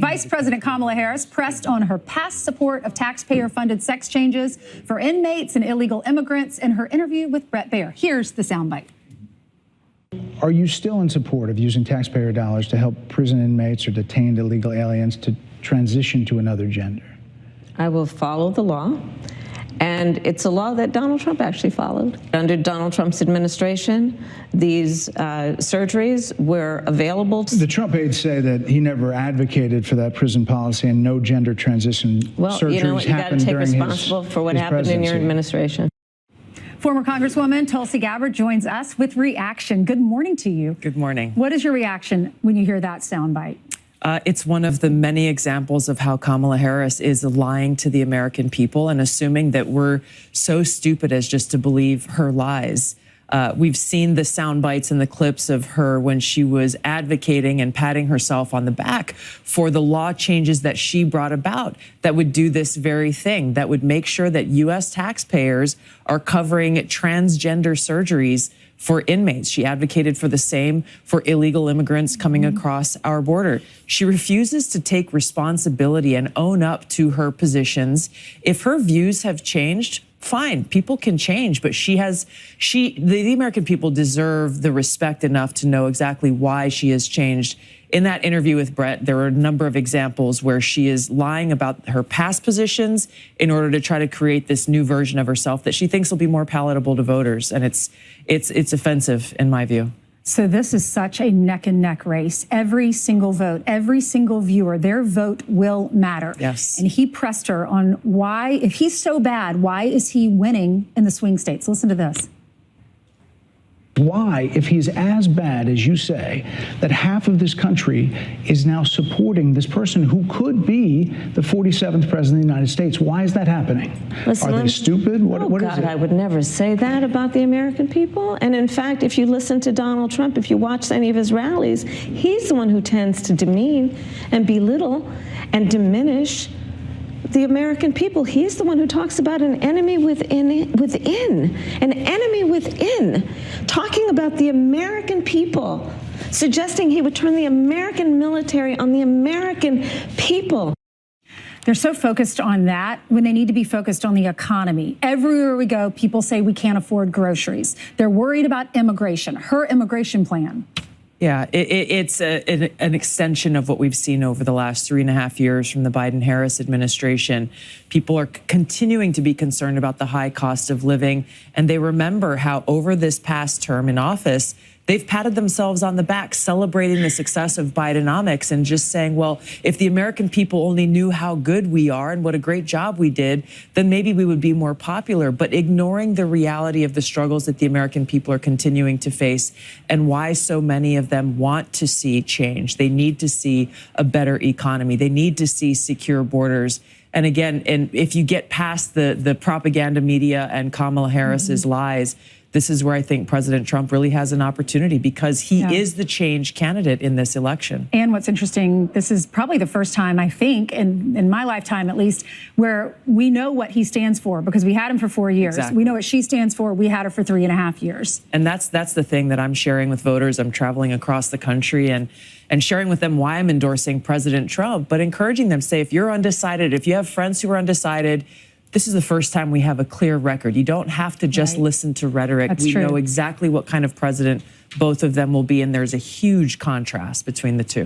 Vice President Kamala Harris pressed on her past support of taxpayer-funded sex changes for inmates and illegal immigrants in her interview with Bret Baier. Here's the soundbite. Are you still in support of using taxpayer dollars to help prison inmates or detained illegal aliens to transition to another gender? I will follow the law. And it's a law that Donald Trump actually followed. Under Donald Trump's administration, these surgeries were available. The Trump aides say that he never advocated for that prison policy and no gender transition surgeries you know what, you got to take responsible for what happened in your administration. Former Congresswoman Tulsi Gabbard joins us with reaction. Good morning to you. Good morning. What is your reaction when you hear that soundbite? It's one of the many examples of how Kamala Harris is lying to the American people and assuming that we're so stupid as just to believe her lies. We've seen the sound bites and the clips of her when she was advocating and patting herself on the back for the law changes that she brought about that would do this very thing, that would make sure that U.S. taxpayers are covering transgender surgeries for inmates. She advocated for the same for illegal immigrants coming across our border. She refuses to take responsibility and own up to her positions. If her views have changed, fine, people can change, but the American people deserve the respect enough to know exactly why she has changed. In that interview with Bret, there were a number of examples where she is lying about her past positions in order to try to create this new version of herself that she thinks will be more palatable to voters. And it's offensive in my view. So this is such a neck and neck race. Every single vote, every single viewer, their vote will matter. Yes. And he pressed her on why, if he's so bad, why is he winning in the swing states? Listen to this. Why, if he's as bad as you say, that half of this country is now supporting this person who could be the 47th president of the United States? Why is that happening? Listen, Are they stupid? What is God, it? I would never say that about the American people. And in fact, if you listen to Donald Trump, if you watch any of his rallies, he's the one who tends to demean and belittle and diminish the American people. He's the one who talks about an enemy within, an enemy within, talking about the American people, suggesting he would turn the American military on the American people. They're so focused on that when they need to be focused on the economy. Everywhere we go, people say we can't afford groceries. They're worried about immigration, her immigration plan. Yeah, it's an extension of what we've seen over the last 3.5 years from the Biden-Harris administration. People are continuing to be concerned about the high cost of living, and they remember how over this past term in office, they've patted themselves on the back, celebrating the success of Bidenomics and just saying, well, if the American people only knew how good we are and what a great job we did, then maybe we would be more popular. But ignoring the reality of the struggles that the American people are continuing to face and why so many of them want to see change. They need to see a better economy. They need to see secure borders. And again, if you get past the propaganda media and Kamala Harris's lies, this is where I think President Trump really has an opportunity because he is the change candidate in this election. And what's interesting, this is probably the first time, I think, in my lifetime at least, where we know what he stands for because we had him for 4 years. Exactly. We know what she stands for. We had her for 3.5 years. And that's the thing that I'm sharing with voters. I'm traveling across the country and sharing with them why I'm endorsing President Trump, but encouraging them to say, if you're undecided, if you have friends who are undecided, this is the first time we have a clear record. You don't have to just listen to rhetoric. That's we true. know exactly what kind of president both of them will be, and there's a huge contrast between the two.